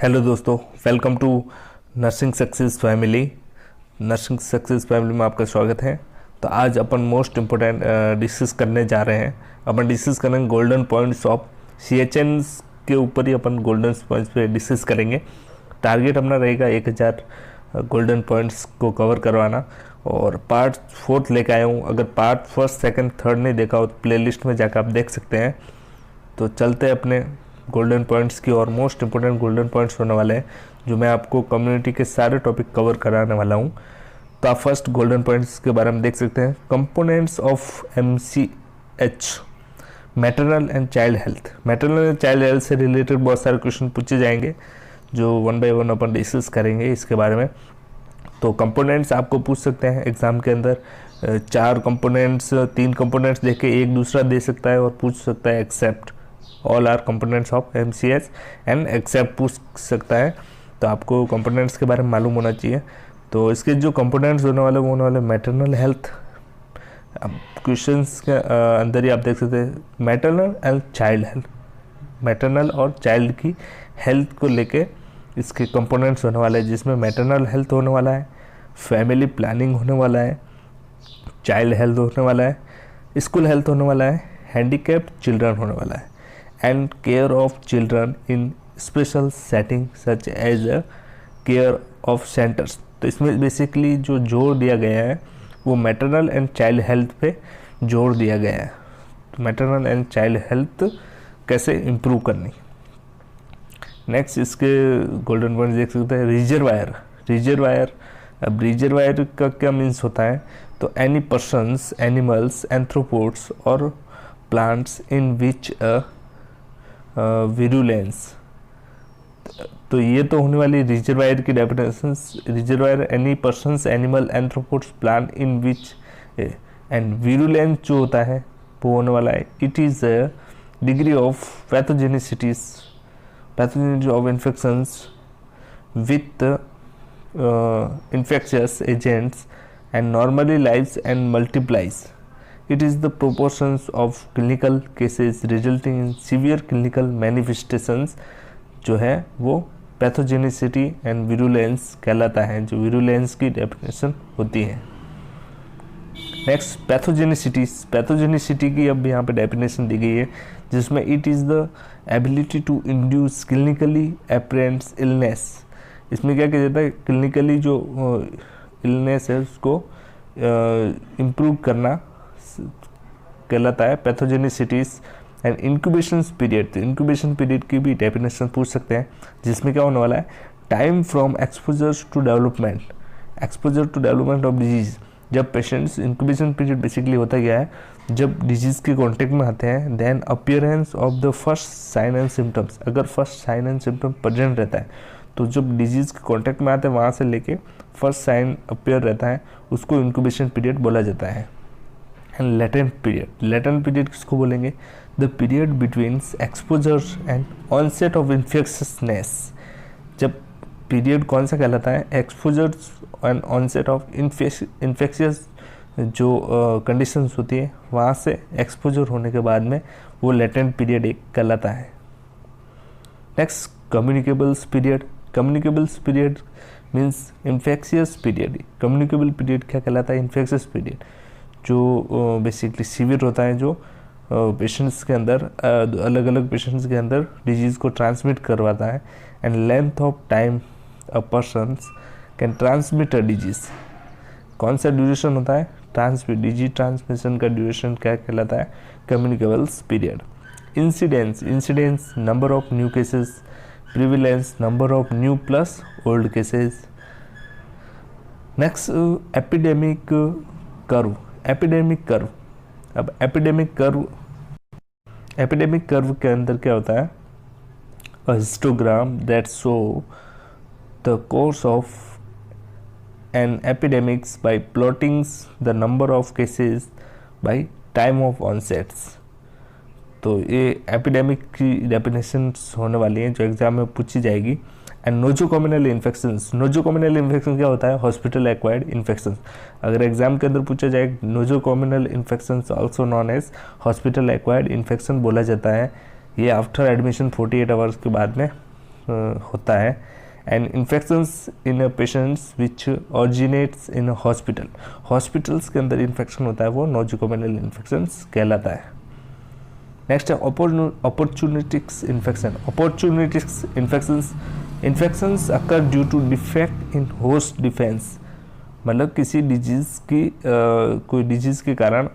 Hello दोस्तों, welcome to nursing success family. Nursing success family में आपका स्वागत है। तो आज अपन मोस्ट इम्पोर्टेंट डिस्कस करने जा रहे हैं। अपन डिस्कस करेंगे गोल्डन पॉइंट्स ऑफ CHN के ऊपर ही अपन गोल्डन पॉइंट्स पे डिस्कस करेंगे। टारगेट अपना रहेगा 1000 गोल्डन पॉइंट्स को कवर करवाना और पार्ट 4 लेके आया हूँ। अगर पार्ट 1, 2, 3 नहीं देखा हो तो प्लेलिस्ट में जाकर आप देख सकते हैं। तो चलते हैं अपने गोल्डन पॉइंट्स की और मोस्ट इंपॉर्टेंट गोल्डन पॉइंट्स होने वाले हैं जो मैं आपको कम्युनिटी के सारे टॉपिक कवर कराने वाला हूं। तो आप फर्स्ट गोल्डन पॉइंट्स के बारे में देख सकते हैं। Components of MCH, maternal and child health. Maternal and child health से रिलेटेड बहुत सारे क्वेश्चन पूछे जाएंगे जो 1 बाय 1 अपन डिस्कस करेंगे इसके बारे में। तो कंपोनेंट्स आपको पूछ सकते हैं एग्जाम के अंदर। 4 कंपोनेंट्स, 3 कंपोनेंट्स देके एक दूसरा दे सकता है और पूछ सकता है except all are components of MCH and except पूछ सकता है। तो आपको कंपोनेंट्स के बारे में मालूम होना चाहिए। तो इसके जो कंपोनेंट्स होने वाले वो होने वाले मैटरनल हेल्थ। अब क्वेश्चंस के अंदर ही आप देख सकते हैं maternal and child health. Maternal और चाइल्ड की हेल्थ को लेके इसके कंपोनेंट्स होने वाले हैं, जिसमें मैटरनल हेल्थ होने वाला है, फैमिली प्लानिंग होने वाला है, चाइल्ड हेल्थ होने वाला है, स्कूल हेल्थ होने वाला है, हैंडीकैप्ड चिल्ड्रन होने वाला है, and care of children in special setting such as care of centres. तो इसमें बेसिकली जो जोर दिया गया है वो मैटरनल एंड चाइल्ड हेल्थ पे जोर दिया गया है। तो मैटरनल एंड चाइल्ड हेल्थ कैसे इम्प्रूव करनी। नेक्स्ट इसके गोल्डन पॉइंट देख सकते हैं। रिजर्वायर। रिजर्वायर, अब रिजर्वायर का क्या मीन्स होता है? तो एनी पर्सन्स, एनिमल्स, एंथ्रोपोड्स और प्लांट्स इन विच विरुलेंस। तो ये तो होने वाली रिजर्वायर की definitions. Reservoir any persons, animal, arthropods, plant in which, and virulence जो होता है वो होने वाला है it is degree of pathogenicities, pathogenicity of infections with infectious agents and normally lives and multiplies. It is the proportions of clinical cases resulting in severe clinical manifestations जो है वो पैथोजेनिसिटी एंड विरुलेंस कहलाता है, जो virulence की definition होती है। Next pathogenicity. Pathogenicity की अब यहाँ पे डेफिनेशन दी गई है जिसमें it is the ability to induce clinically apparent illness. इसमें क्या किया जाता है? क्लिनिकली जो इलनेस है उसको इम्प्रूव करना कहलाता है पैथोजेनिसिटीज एंड इंक्यूबेशन पीरियड। तो इंक्यूबेशन पीरियड की भी डेफिनेशन पूछ सकते हैं जिसमें क्या होने वाला है? Time from exposure to development, exposure to development of disease. जब पेशेंट्स, इंक्यूबेशन पीरियड बेसिकली होता क्या है? जब डिजीज़ के कॉन्टेक्ट में आते हैं, then appearance of the first sign and symptoms. अगर first sign and symptom present रहता है तो जब डिजीज़ के कॉन्टेक्ट में आते हैं वहाँ से लेके फर्स्ट साइन अपीयर रहता है उसको इंक्यूबेशन पीरियड बोला जाता है। And latent period. Latent period किसको बोलेंगे? The period between exposure and onset of infectiousness. जब पीरियड कौन सा कहलाता है? Exposure and onset of infectious जो कंडीशंस होती है वहाँ से एक्सपोजर होने के बाद में वो लेटेंट पीरियड एक कहलाता है। Next communicables period. Communicables period means infectious period. Communicable period क्या कहलाता है? इन्फेक्शियस पीरियड जो बेसिकली सीवियर होता है, जो पेशेंट्स के अंदर अलग अलग पेशेंट्स के अंदर डिजीज़ को ट्रांसमिट करवाता है। And length of time a persons can transmit a disease. कौन सा ड्यूरेशन होता है? डिजीज ट्रांसमिशन का ड्यूरेशन क्या कहलाता है? Communicables period. Incidence number of new cases, prevalence number of new plus old cases. Next epidemic curve. epidemic curve, अब epidemic curve के अंदर क्या होता है? A histogram that show the course of an epidemics by plotting the number of cases by time of onsets. तो ये epidemic की definition होने वाली है जो एग्जाम में पूछी जाएगी। And nosocomial infections. Nosocomial infection क्या होता है? Hospital acquired infections. अगर एग्जाम के अंदर पूछा जाए nosocomial infections also known as hospital acquired infection बोला जाता है। ये आफ्टर एडमिशन 48 आवर्स के बाद में होता है। And infections in patients which originates in hospital, hospitals के अंदर इन्फेक्शन होता है वो नोजोकोमियल इन्फेक्शंस कहलाता है। नेक्स्ट है opportunistic infection. Opportunistic infections occur due to defect in host defence, मतलब किसी डिजीज़ की कोई डिजीज़ के कारण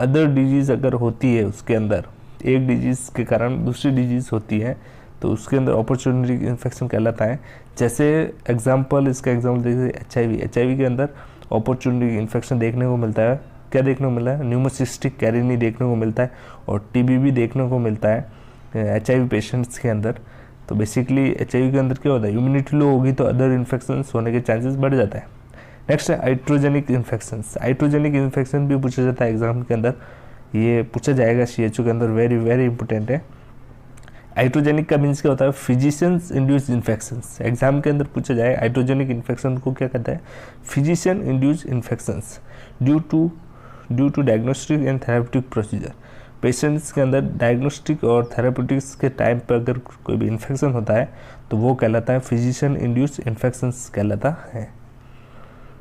अदर डिजीज़ अगर होती है, उसके अंदर एक डिजीज़ के कारण दूसरी डिजीज़ होती है तो उसके अंदर अपॉर्चुनिटी इन्फेक्शन कहलाता है। जैसे एग्जांपल, इसका एग्जांपल देखिए HIV के अंदर अपॉर्चुनिटी इन्फेक्शन देखने को मिलता है। क्या देखने को मिला है? न्यूमोसिस्टिक कैरिनी देखने को मिलता है और TB भी देखने को मिलता है HIV पेशेंट्स के अंदर। तो बेसिकली HIV के अंदर क्या होता है, इम्यूनिटी लो होगी तो अदर इन्फेक्शंस होने के चांसेस बढ़ जाता है। नेक्स्ट है हाइड्रोजेनिक इन्फेक्शंस। हाइड्रोजेनिक इन्फेक्शन भी पूछा जाता है एग्जाम के अंदर, ये पूछा जाएगा CHO के अंदर, वेरी वेरी इंपॉर्टेंट है। हाइड्रोजेनिक का मीन्स क्या होता है? Physicians induce infections. एग्जाम के अंदर पूछा जाए हाइड्रोजेनिक इन्फेक्शन को क्या कहता है? Physician induce infections due to diagnostic and therapeutic procedure. Patients के अंदर डायग्नोस्टिक और थेराप्यूटिक्स के टाइम पर अगर कोई भी इन्फेक्शन होता है तो वो कहलाता है फिजिशियन इंड्यूस इन्फेक्शंस कहलाता है।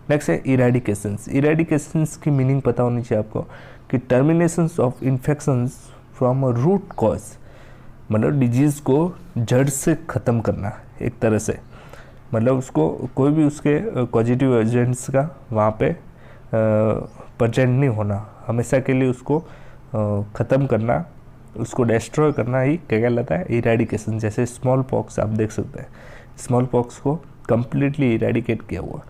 नेक्स्ट है इरेडिकेशंस। इरेडिकेशंस की मीनिंग पता होनी चाहिए आपको कि terminations of infections from a root cause, मतलब डिजीज़ को जड़ से ख़त्म करना एक तरह से, मतलब उसको कोई भी उसके पॉजिटिव एजेंट्स का वहाँ पे प्रेजेंट नहीं होना, हमेशा के लिए उसको ख़त्म करना, उसको डिस्ट्रॉय करना ही क्या कहलाता है? इरेडिकेशन। जैसे स्मॉल पॉक्स आप देख सकते हैं, स्मॉल पॉक्स को कम्प्लीटली इरेडिकेट किया हुआ।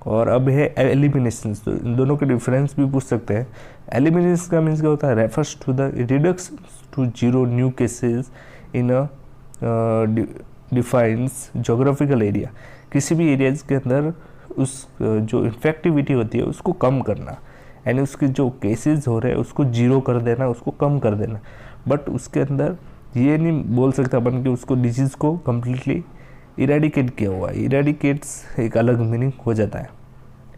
और अब है एलिमिनेशन, तो इन दोनों के डिफरेंस भी पूछ सकते हैं। एलिमिनेशन का मीन्स क्या होता है? Refers to the reduction to 0 new cases in a defines geographical area. किसी भी एरियाज के अंदर उस जो इन्फेक्टिविटी होती है उसको कम करना, यानी उसके जो केसेस हो रहे हैं उसको 0 कर देना, उसको कम कर देना। बट उसके अंदर ये नहीं बोल सकता अपन कि उसको डिजीज़ को कम्प्लीटली इरेडिकेट किया हुआ है। इरेडिकेट्स एक अलग मीनिंग हो जाता है,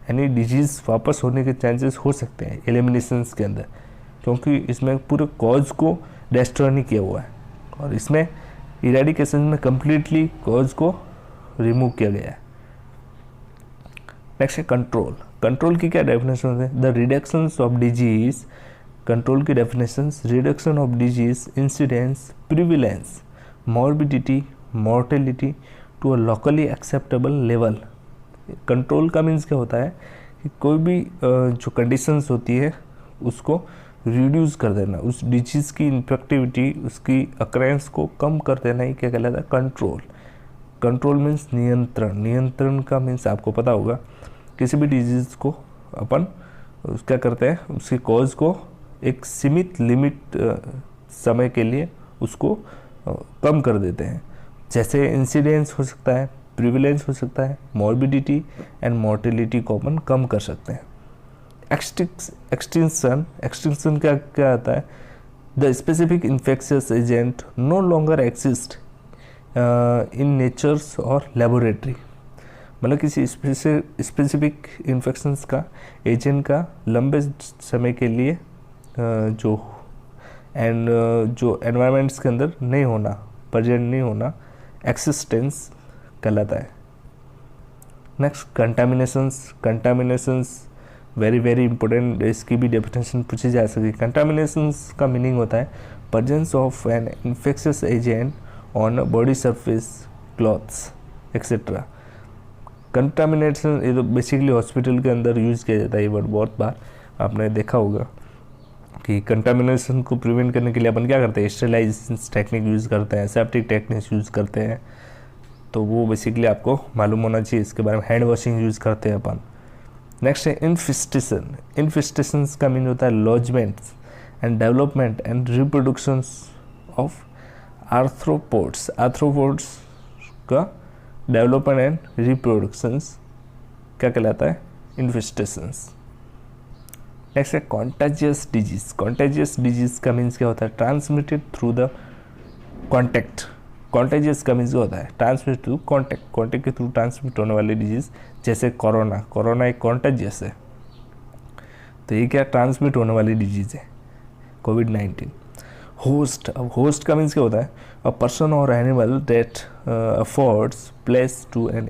यानी डिजीज़ वापस होने के चांसेस हो सकते हैं एलिमिनेशंस के अंदर, क्योंकि इसमें पूरे कॉज को डिस्ट्रॉय नहीं किया हुआ है और इसमें इरेडिकेशन में कम्प्लीटली कॉज को रिमूव किया गया है। नेक्स्ट है कंट्रोल। कंट्रोल की क्या डेफिनेशन है? The reductions of disease. Control की definitions: reduction of disease incidence, prevalence, morbidity, mortality to a locally acceptable level. Control का मीन्स क्या होता है कि कोई भी जो कंडीशंस होती है उसको रिड्यूस कर देना, उस डिजीज़ की इन्फेक्टिविटी, उसकी अक्रेंस को कम कर देना ही क्या कहलाता है? कंट्रोल। कंट्रोल मीन्स नियंत्रण। नियंत्रण का मीन्स आपको पता होगा, किसी भी डिजीज़ को अपन क्या करते हैं, उसकी कॉज को एक सीमित लिमिट समय के लिए उसको कम कर देते हैं। जैसे इंसिडेंस हो सकता है, प्रिविलेंस हो सकता है, मॉर्बिडिटी एंड मॉर्टेलिटी को अपन कम कर सकते हैं। एक्सटिंक्शन क्या आता है? The specific infectious agent no longer exist in natures और लेबोरेटरी, मतलब किसी स्पेसिफिक इन्फेक्शंस का एजेंट का लंबे समय के लिए जो एनवायरमेंट्स के अंदर नहीं होना, प्रेजेंट नहीं होना, एक्सिस्टेंस कहलाता है। नेक्स्ट कंटामिनेशंस वेरी वेरी इंपॉर्टेंट, इसकी भी डेफिनेशन पूछी जा सकती है। कंटामिनेशंस का मीनिंग होता है presence of an infectious agent on body surface, clothes etcetera. Contamination ये तो बेसिकली हॉस्पिटल के अंदर यूज़ किया जाता है, ये वर्ड बहुत बार आपने देखा होगा कि कंटामिनेशन को प्रिवेंट करने के लिए अपन क्या करते हैं? स्टेरिलाइजेशन टेक्निक यूज़ करते हैं, सेप्टिक टेक्निक यूज़ करते हैं, तो वो बेसिकली आपको मालूम होना चाहिए इसके बारे में। हैंड वॉशिंग यूज़ करते हैं अपन। नेक्स्ट है इन्फेस्टेशन। इन्फेस्टेशंस का मीन होता है lodgements and development and reproductions of arthropods. Arthropods का डेवलपमेंट एंड रिप्रोडक्शंस क्या कहलाता है? इन्फेस्टेशंस। नेक्स्ट है कॉन्टेजियस डिजीज। कॉन्टेजियस डिजीज का मीन्स क्या होता है? Transmitted through the contact. Contagious का मीन्स क्या होता है? Transmit through contact. कॉन्टैक्ट के थ्रू ट्रांसमिट होने वाली डिजीज, जैसे कोरोना। कोरोना एक कॉन्टेजियस है, तो ये क्या ट्रांसमिट होने वाली डिजीज़ है, कोविड-19। होस्ट, अब होस्ट का मीन्स क्या होता है? अ पर्सन और animal that affords place to an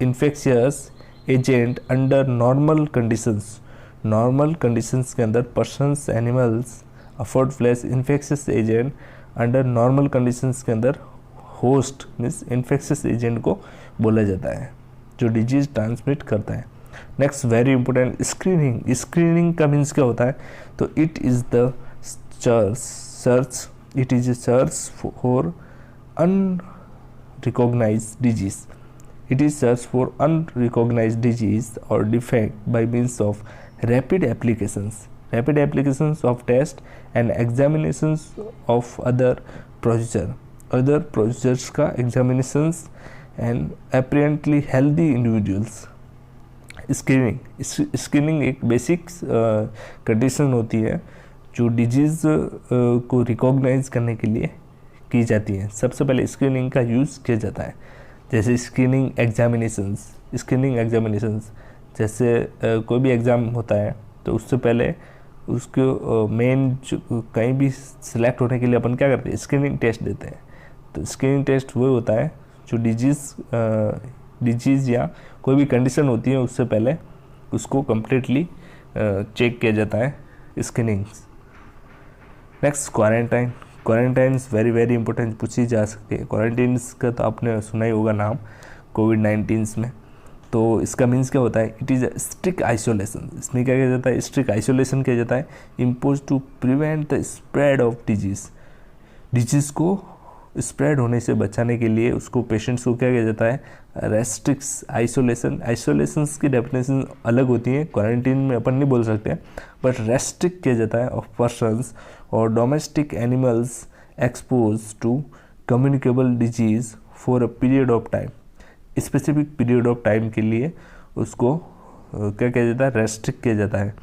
infectious agent under normal conditions. Normal conditions के अंदर persons animals afford place infectious agent under normal conditions के अंदर होस्ट मीन्स इन्फेक्शियस एजेंट को बोला जाता है जो डिजीज ट्रांसमिट करता है। Next very important, screening. Screening का मीन्स क्या होता है? तो it is the search for unrecognized disease. It is search for unrecognized disease or defect by means of rapid applications of test and examinations of other procedures का examinations and apparently healthy individuals. Screening एक basic condition होती है जो disease को recognise करने के लिए की जाती है। सबसे पहले स्क्रीनिंग का यूज़ किया जाता है, जैसे स्क्रीनिंग एग्जामिनेशंस जैसे कोई भी एग्ज़ाम होता है तो उससे पहले उसको मेन कहीं भी सिलेक्ट होने के लिए अपन क्या करते हैं? स्क्रीनिंग टेस्ट देते हैं। तो स्क्रीनिंग टेस्ट वो होता है जो डिजीज़ या कोई भी कंडीशन होती है उससे पहले उसको कम्प्लीटली चेक किया जाता है, screening. Next quarantine very very important पूछी जा सकती है। क्वारंटाइन्स का तो आपने सुना ही होगा नाम कोविड-19 में। तो इसका मीन्स क्या होता है? It is a strict isolation. इसमें क्या किया जाता है? स्ट्रिक्ट आइसोलेशन किया जाता है impose to prevent the spread of disease को स्प्रेड होने से बचाने के लिए उसको पेशेंट्स को क्या किया जाता है? रेस्ट्रिक्स आइसोलेशंस की डेफिनेशन अलग होती है, क्वारंटीन में अपन नहीं बोल सकते, बट रेस्ट्रिक्ट किया जाता है ऑफ पर्सन्स और domestic animals expose to communicable disease for a period of time. Specific period of time के लिए उसको क्या किया जाता है? रेस्ट्रिक्ट किया जाता है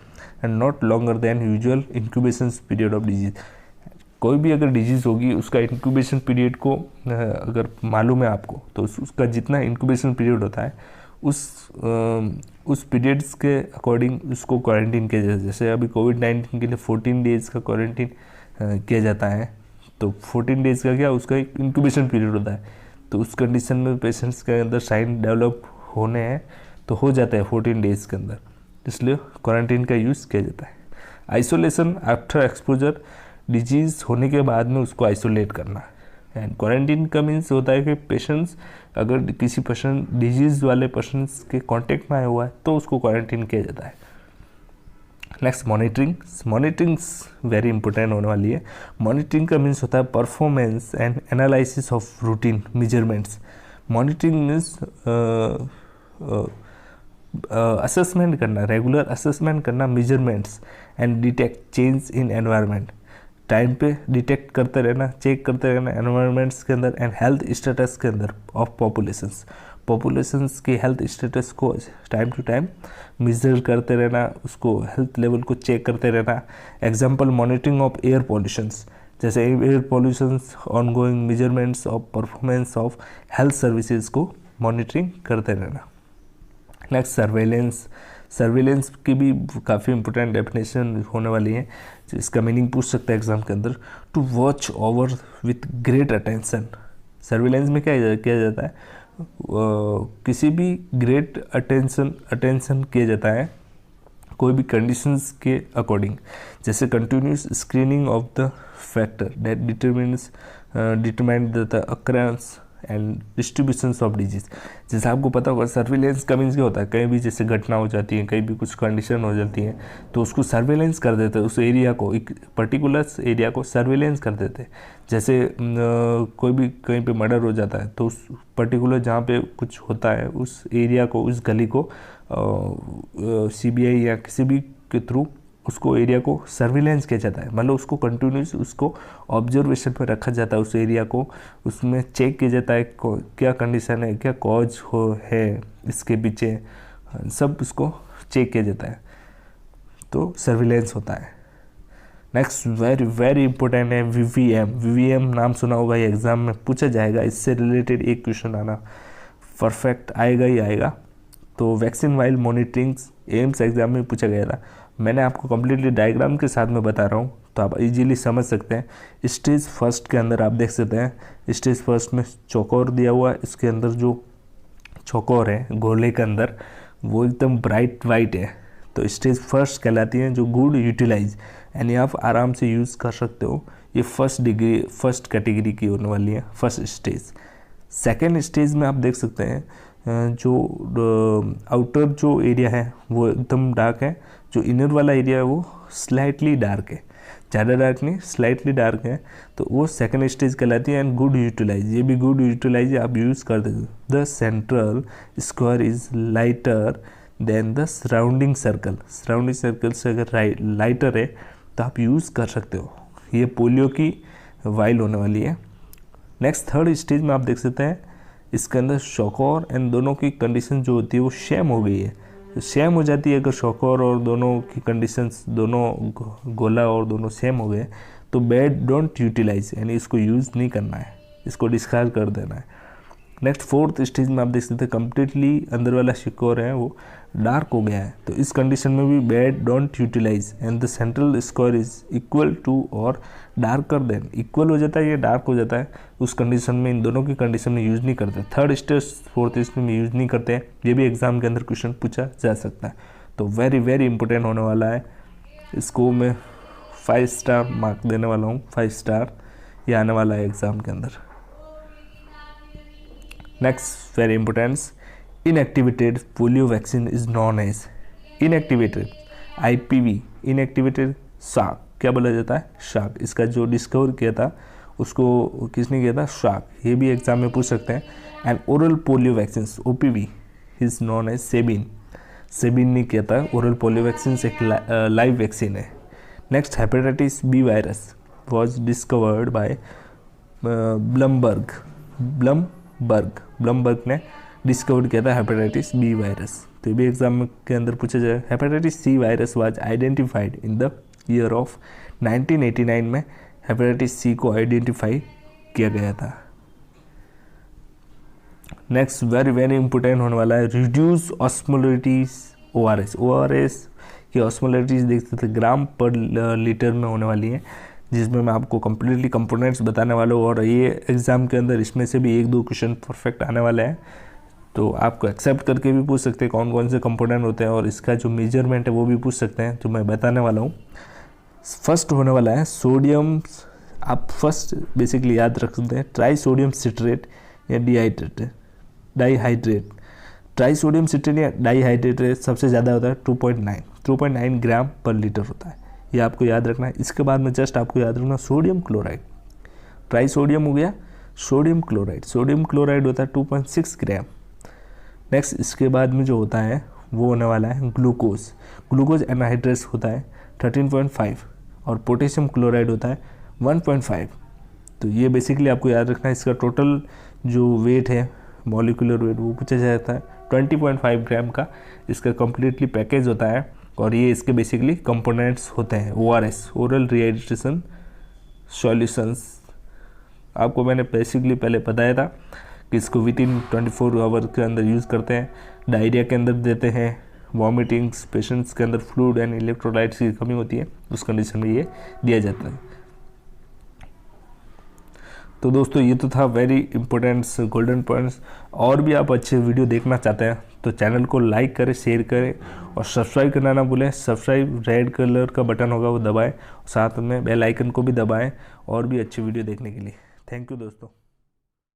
and not longer than usual incubation period of disease. कोई भी अगर डिजीज़ होगी उसका इंक्यूबेशन पीरियड को अगर मालूम है आपको तो उसका जितना इंक्यूबेशन पीरियड होता है उस पीरियड्स के अकॉर्डिंग उसको क्वारंटीन किया जाता है। जैसे अभी कोविड-19 के लिए 14 डेज़ का क्वारंटीन किया जाता है, तो 14 डेज़ का क्या उसका एक इंक्यूबेशन पीरियड होता है। तो उस कंडीशन में पेशेंट्स के अंदर साइन डेवलप होने हैं तो हो जाता है 14 डेज़ के अंदर, इसलिए क्वारंटीन का यूज़ किया जाता है। आइसोलेशन आफ्टर एक्सपोजर, डिजीज़ होने के बाद में उसको आइसोलेट करना। एंड क्वारंटीन का मीन्स होता है कि पेशेंट्स अगर किसी पेशेंट डिजीज़ वाले पेशेंट्स के कांटेक्ट में आया हुआ है तो उसको क्वारंटीन किया जाता है। नेक्स्ट मॉनिटरिंग वेरी इंपॉर्टेंट होने वाली है। मॉनिटरिंग का मीन्स होता है performance and analysis of routine measurements. Monitoring means assessment करना, रेगुलर असेसमेंट करना measurements and detect change in environment. Time पे डिटेक्ट करते रहना, चेक करते रहना एनवायरनमेंट्स के अंदर एंड हेल्थ स्टेटस के अंदर ऑफ पॉपुलेशंस की हेल्थ स्टेटस को टाइम टू टाइम मेजर करते रहना, उसको हेल्थ लेवल को चेक करते रहना। Example monitoring of air pollutions, जैसे air pollutions ongoing measurements of performance of health services को मॉनिटरिंग करते रहना। नेक्स्ट सर्वेलेंस की भी काफ़ी इंपॉर्टेंट डेफिनेशन होने वाली है, इसका मीनिंग पूछ सकता है एग्जाम के अंदर। To watch over with great attention. Surveillance में क्या किया जाता है? किसी भी ग्रेट अटेंशन किया जाता है कोई भी कंडीशंस के अकॉर्डिंग, जैसे continuous screening of the factor that determine the occurrence and distributions of disease. जैसे आपको पता होगा सर्विलेंस का मीन्स क्या होता है? कहीं भी जैसे घटना हो जाती है, कहीं भी कुछ कंडीशन हो जाती है तो उसको सर्विलेंस कर देते हैं, उस एरिया को, एक पर्टिकुलर एरिया को सर्विलेंस कर देते हैं। जैसे कोई भी कहीं पे मर्डर हो जाता है तो उस पर्टिकुलर जहाँ पे कुछ होता है उस एरिया को, उस गली को CBI या किसी भी के थ्रू उसको एरिया को सर्विलेंस किया जाता है, मतलब उसको कंटिन्यूस उसको ऑब्जर्वेशन पर रखा जाता है, उस एरिया को उसमें चेक किया जाता है क्या कंडीशन है, क्या कॉज है इसके पीछे, सब उसको चेक किया जाता है, तो सर्विलेंस होता है। नेक्स्ट वेरी वेरी इंपॉर्टेंट है VVM नाम सुना होगा, ये एग्जाम में पूछा जाएगा, इससे रिलेटेड एक क्वेश्चन आना परफेक्ट आएगा ही आएगा। तो vaccine while monitoring AIIMS exam में पूछा गया था। मैंने आपको कम्प्लीटली डायग्राम के साथ में बता रहा हूँ, तो आप इजीली समझ सकते हैं। स्टेज फर्स्ट के अंदर आप देख सकते हैं, स्टेज फर्स्ट में चौकोर दिया हुआ है, इसके अंदर जो चौकोर है गोले के अंदर वो एकदम ब्राइट वाइट है, तो स्टेज फर्स्ट कहलाती है, जो गुड यूटिलाइज, यानी आप आराम से यूज़ कर सकते हो। ये फर्स्ट कैटेगरी की होने वाली है, फर्स्ट स्टेज। सेकेंड स्टेज में आप देख सकते हैं जो आउटर जो एरिया है वो एकदम डार्क है, जो इनर वाला एरिया है वो स्लाइटली डार्क है, ज़्यादा डार्क नहीं, स्लाइटली डार्क है, तो वो सेकंड स्टेज कहलाती है। एंड गुड यूटिलाइज, ये भी गुड यूटिलाइज आप यूज़ कर देते। The central square is lighter than the surrounding circle, surrounding circle से अगर लाइटर है तो आप यूज़ कर सकते हो। ये पोलियो की वाइल होने वाली है। नेक्स्ट थर्ड स्टेज में आप देख सकते हैं, इसके अंदर शौकोर एंड दोनों की कंडीशन जो होती है वो सेम हो गई है, तो सेम हो जाती है। अगर शौकोर और दोनों की कंडीशंस, दोनों गोला और दोनों सेम हो गए तो बेड डोंट यूटिलाइज, यानी इसको यूज़ नहीं करना है, इसको डिस्कार्ड कर देना है। नेक्स्ट फोर्थ स्टेज में आप देख सकते हैं कंप्लीटली अंदर वाला शौकोर है वो डार्क हो गया है, तो इस कंडीशन में भी bed don't utilize and the central square is equal to और डार्कर देन, इक्वल हो जाता है या डार्क हो जाता है, उस कंडीशन में, इन दोनों की कंडीशन में यूज़ नहीं करते। थर्ड स्टेज फोर्थ स्टेज में यूज़ नहीं करते हैं, ये भी एग्जाम के अंदर क्वेश्चन पूछा जा सकता है। तो वेरी वेरी इंपॉर्टेंट होने वाला है, इसको मैं 5 स्टार मार्क देने वाला हूँ, 5 स्टार ये आने वाला है एग्जाम के अंदर। Next very importance, inactivated polio vaccine is known as inactivated IPV, inactivated Salk, क्या बोला जाता है, शाक। इसका जो डिस्कवर किया था उसको किसने किया था, शाक, ये भी एग्जाम में पूछ सकते हैं। And oral polio vaccine OPV is known as Sabin, Sabin ने किया था। ओरल पोलियो वैक्सीन एक लाइव वैक्सीन है। Next hepatitis B virus was discovered by Blumberg ने डिस्कवर किया था हेपेटाइटिस B वायरस, तो ये भी एग्जाम के अंदर पूछा जाए। Hepatitis C virus was identified in the year of 1989 में हेपेटाइटिस C को आइडेंटिफाई किया गया था। नेक्स्ट वेरी वेरी इंपॉर्टेंट होने वाला है, रिड्यूस ऑस्मोलरिटीज ORS की ऑस्मोलरिटीज देख सकते ग्राम पर लीटर में होने वाली है, जिसमें मैं आपको कम्प्लीटली कंपोनेंट्स बताने वाला हूँ, और ये एग्जाम के अंदर इसमें से भी 1-2 क्वेश्चन परफेक्ट आने वाले हैं, तो आपको एक्सेप्ट करके भी पूछ सकते हैं कौन कौन से कंपोनेंट होते हैं, और इसका जो मेजरमेंट है वो भी पूछ सकते हैं, तो मैं बताने वाला हूँ। फर्स्ट होने वाला है सोडियम, आप फर्स्ट बेसिकली याद रख सकते हैं, ट्राई सोडियम सिट्रेट या डाईहाइड्रेट। ट्राई सोडियम सिट्रेट या डाईहाइड्रेट सबसे ज़्यादा होता है 2.9 ग्राम पर लीटर होता है, ये आपको याद रखना है। इसके बाद में जस्ट आपको याद रखना सोडियम क्लोराइड, ट्राई सोडियम हो गया, सोडियम क्लोराइड होता है 2.6 ग्राम। नेक्स्ट इसके बाद में जो होता है वो होने वाला है ग्लूकोज एनहाइड्रेस होता है 13.5 और पोटेशियम क्लोराइड होता है 1.5। तो ये बेसिकली आपको याद रखना है। इसका टोटल जो वेट है, मॉलिक्यूलर वेट, वो पूछा जाता है 20.5 ग्राम का, इसका कम्प्लीटली पैकेज होता है, और ये इसके बेसिकली कंपोनेंट्स होते हैं। ORS ओरल रिहाइड्रेशन सॉल्यूशंस, आपको मैंने बेसिकली पहले बताया था कि इसको विदिन 24 आवर के अंदर यूज़ करते हैं, डायरिया के अंदर देते हैं, वॉमिटिंग्स, पेशेंट्स के अंदर फ्लूइड एंड इलेक्ट्रोलाइट्स की कमी होती है, उस कंडीशन में ये दिया जाता है। तो दोस्तों ये तो था वेरी इंपॉर्टेंट्स गोल्डन पॉइंट्स। और भी आप अच्छे वीडियो देखना चाहते हैं तो चैनल को लाइक करें, शेयर करें और सब्सक्राइब करना ना भूलें। सब्सक्राइब रेड कलर का बटन होगा वो दबाएं, साथ में बेल आइकन को भी दबाएं और भी अच्छी वीडियो देखने के लिए। थैंक यू दोस्तों।